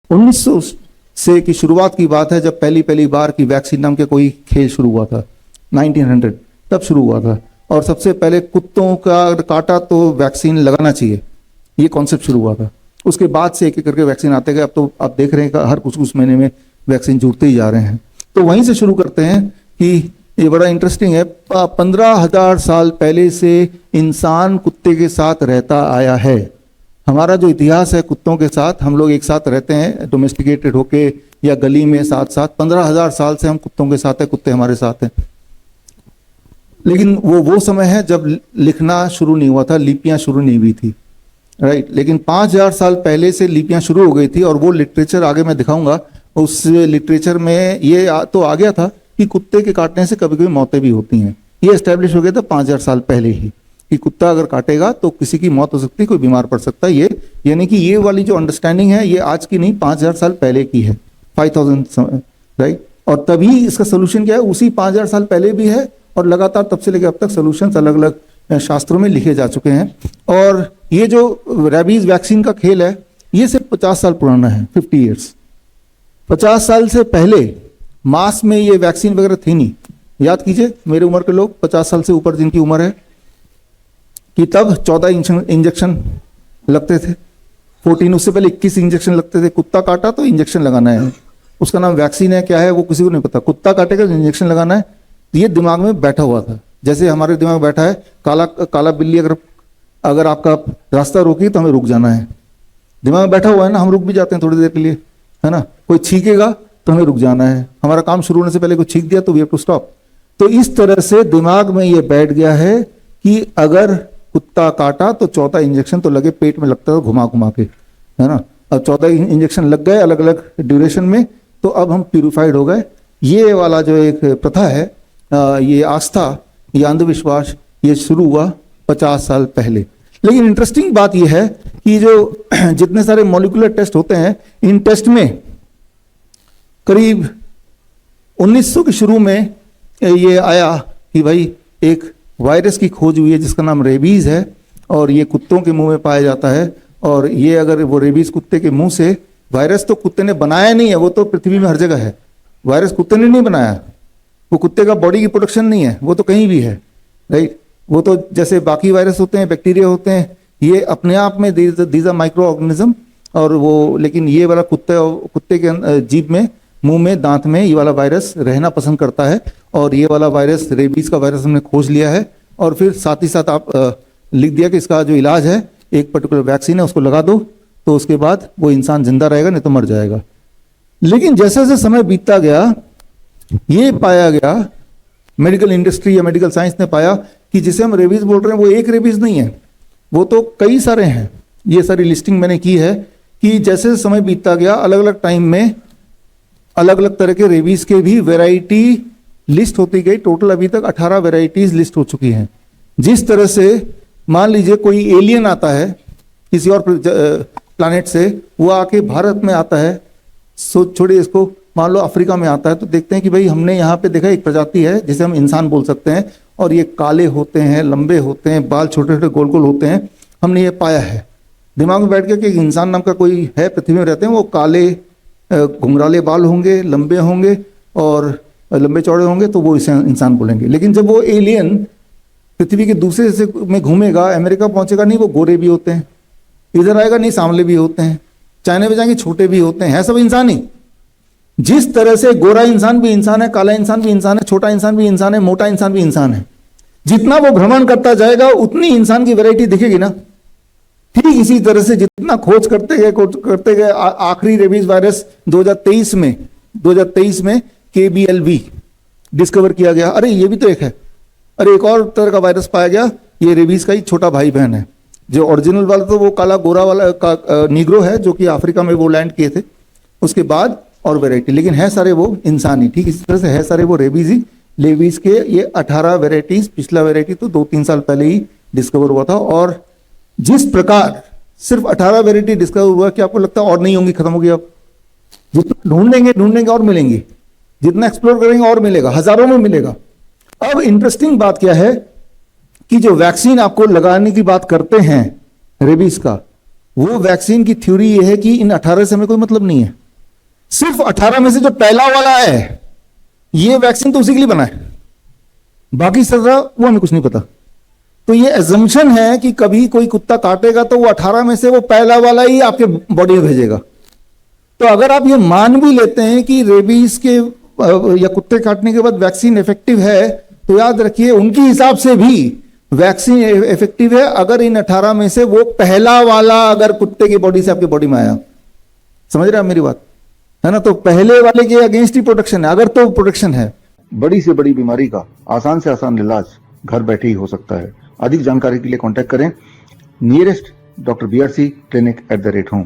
1900 से की शुरुआत की बात है, जब पहली बार की वैक्सीन नाम के कोई खेल शुरू हुआ था, 1900 तब शुरू हुआ था। और सबसे पहले कुत्तों का काटा तो वैक्सीन लगाना चाहिए, ये कॉन्सेप्ट शुरू हुआ था। उसके बाद से एक एक करके वैक्सीन आते गए। अब तो आप देख रहे हैं कि हर कुछ महीने में वैक्सीन जुड़ते ही जा रहे हैं। तो वहीं से शुरू करते हैं कि ये बड़ा इंटरेस्टिंग है। 15,000 साल पहले से इंसान कुत्ते के साथ रहता आया है। हमारा जो इतिहास है कुत्तों के साथ, हम लोग एक साथ रहते हैं डोमेस्टिकेटेड होके या गली में साथ साथ। 15,000 साल से हम कुत्तों के साथ हैं, कुत्ते हमारे साथ हैं। लेकिन वो समय है जब लिखना शुरू नहीं हुआ था, लिपियां शुरू नहीं हुई थी, राइट। लेकिन 5,000 साल पहले से लिपियां शुरू हो गई थी। और वो लिटरेचर आगे मैं दिखाऊंगा, उस लिटरेचर में ये तो आ गया था कि कुत्ते के काटने से कभी कभी मौतें भी होती हैं। ये एस्टेब्लिश हो गया था 5,000 साल पहले ही कि कुत्ता अगर काटेगा तो किसी की मौत हो सकती है, कोई बीमार पड़ सकता है। ये यानी कि ये वाली जो अंडरस्टैंडिंग है ये आज की नहीं, 5,000 साल पहले की है, 5,000, राइट। और तभी इसका सोल्यूशन क्या है, उसी 5,000 साल पहले भी है और लगातार तब से लेकर अब तक सोल्यूशंस अलग अलग शास्त्रों में लिखे जा चुके हैं। और ये जो रेबीज वैक्सीन का खेल है ये सिर्फ 50 साल पुराना है, 50 ईयर्स। 50 साल से पहले मास में ये वैक्सीन वगैरह थी नहीं। याद कीजिए मेरे उम्र के लोग, 50 साल से ऊपर जिनकी उम्र है, कि तब 14 इंजेक्शन लगते थे, 14, उससे पहले 21 इंजेक्शन लगते थे। कुत्ता काटा तो इंजेक्शन लगाना है, उसका नाम वैक्सीन है, क्या है वो किसी को नहीं पता। कुत्ता काटेगा तो इंजेक्शन लगाना है। ये दिमाग में बैठा हुआ था, जैसे हमारे दिमाग में बैठा है काला बिल्ली अगर आपका रास्ता रोकी तो हमें रुक जाना है। दिमाग में बैठा हुआ है ना, हम रुक भी जाते हैं थोड़ी देर के लिए, है ना। कोई छींकेगा तो हमें रुक जाना है, हमारा काम शुरू होने से पहले कोई छींक दिया तो वी हैव टू स्टॉप। तो इस तरह से दिमाग में ये बैठ गया है कि अगर कुत्ता काटा तो 14 इंजेक्शन तो लगे, पेट में लगता था घुमा घुमा के, है ना। अब 14 इंजेक्शन लग गए अलग अलग ड्यूरेशन में, तो अब हम प्यूरिफाइड हो गए। ये वाला जो एक प्रथा है, ये आस्था, ये अंधविश्वास, ये शुरू हुआ 50 साल पहले। लेकिन इंटरेस्टिंग बात यह है कि जो जितने सारे मॉलिक्यूलर टेस्ट होते हैं, इन टेस्ट में करीब 1900 के शुरू में ये आया कि भाई एक वायरस की खोज हुई है जिसका नाम रेबीज है, और ये कुत्तों के मुंह में पाया जाता है। और ये अगर वो रेबीज कुत्ते के मुंह से, वायरस तो कुत्ते ने बनाया नहीं है, वो तो पृथ्वी में हर जगह है, वायरस कुत्ते ने नहीं बनाया, वो कुत्ते का बॉडी की प्रोडक्शन नहीं है, वो तो कहीं भी है, राइट। वो तो जैसे बाकी वायरस होते हैं, बैक्टीरिया होते हैं, ये अपने आप में दीज आर माइक्रो ऑर्गेनिज्म। और वो लेकिन ये वाला कुत्ते के जीभ में, मुंह में, दांत में ये वाला वायरस रहना पसंद करता है। और ये वाला वायरस, रेबीज का वायरस हमने खोज लिया है। और फिर साथ ही साथ आप लिख दिया कि इसका जो इलाज है, एक पर्टिकुलर वैक्सीन है, उसको लगा दो तो उसके बाद वो इंसान जिंदा रहेगा, नहीं तो मर जाएगा। लेकिन जैसे जैसे समय बीतता गया, ये पाया गया, मेडिकल इंडस्ट्री या मेडिकल साइंस ने पाया कि जिसे हम रेबीज बोल रहे हैं वो एक रेबीज नहीं है, वो तो कई सारे हैं। ये सारी लिस्टिंग मैंने की है कि जैसे समय बीतता गया, अलग अलग टाइम में अलग अलग तरह के रेबीज के भी वैरायटी लिस्ट होती गई। टोटल अभी तक 18 वैरायटीज लिस्ट हो चुकी हैं। जिस तरह से मान लीजिए कोई एलियन आता है किसी और प्लैनेट से, वो आके भारत में आता है, छोड़िए इसको, मान लो अफ्रीका में आता है, तो देखते हैं कि भाई हमने यहाँ पे देखा एक प्रजाति है जिसे हम इंसान बोल सकते हैं, और ये काले होते हैं, लंबे होते हैं, बाल छोटे छोटे गोल गोल होते हैं। हमने ये पाया है, दिमाग में बैठ गया कि इंसान नाम का कोई है, पृथ्वी में रहते हैं, वो काले घुंघराले बाल होंगे, लंबे होंगे और लंबे चौड़े होंगे, तो वो इसे इंसान बोलेंगे। लेकिन जब वो एलियन पृथ्वी के दूसरे हिस्से में घूमेगा, अमेरिका पहुंचेगा, नहीं वो गोरे भी होते हैं, इधर आएगा नहीं सांवले भी होते हैं, चाइना में जाएंगे छोटे भी होते हैं, है सब इंसान ही। जिस तरह से गोरा इंसान भी इंसान है, काला इंसान भी इंसान है, छोटा इंसान भी इंसान है, मोटा इंसान भी इंसान है, जितना वो भ्रमण करता जाएगा उतनी इंसान की वैरायटी दिखेगी ना। ठीक इसी तरह से जितना खोज करते गए आखिरी रेबीज वायरस 2023 में KBLV डिस्कवर किया गया। अरे ये भी तो एक है, अरे एक और तरह का वायरस पाया गया, ये रेबीज का ही छोटा भाई बहन है। जो ओरिजिनल वाला तो वो काला गोरा वाला का निग्रो है, जो कि अफ्रीका में वो लैंड किए थे, उसके बाद और वैरायटी, लेकिन है सारे वो इंसान ही। ठीक इसी तरह से है सारे वो रेबीज ही। रेबीज के ये 18 वैरायटीज, पिछला वैरायटी तो 2-3 साल पहले ही डिस्कवर हुआ था। और जिस प्रकार सिर्फ 18 वैरायटी डिस्कवर हुआ, कि आपको लगता है और नहीं होंगी, खत्म होगी? अब जितना ढूंढेंगे और मिलेंगी, जितना एक्सप्लोर करेंगे और मिलेगा, हजारों में मिलेगा। अब इंटरेस्टिंग बात क्या है कि जो वैक्सीन आपको लगाने की बात करते हैं रेबीज का, वो वैक्सीन की थ्योरी ये है कि इन 18 से हमें कोई मतलब नहीं है, सिर्फ 18 में से जो पहला वाला है ये वैक्सीन तो उसी के लिए बना है, बाकी 17 वो हमें कुछ नहीं पता। तो ये एजम्पशन है कि कभी कोई कुत्ता काटेगा तो वो 18 में से वो पहला वाला ही आपके बॉडी में भेजेगा। तो अगर आप ये मान भी लेते हैं कि रेबीज के या कुत्ते काटने के बाद वैक्सीन इफेक्टिव है, तो याद रखिए उनके हिसाब से भी वैक्सीन इफेक्टिव है अगर इन 18 में से वो पहला वाला अगर कुत्ते की बॉडी से आपकी बॉडी में आया। समझ रहे हैं आप मेरी बात, है ना? तो पहले वाले के अगेंस्ट ही प्रोटेक्शन है, अगर तो प्रोटेक्शन है। बड़ी से बड़ी बीमारी का आसान से आसान इलाज घर बैठे ही हो सकता है। अधिक जानकारी के लिए कांटेक्ट करें nearest doctor BRC clinic @home।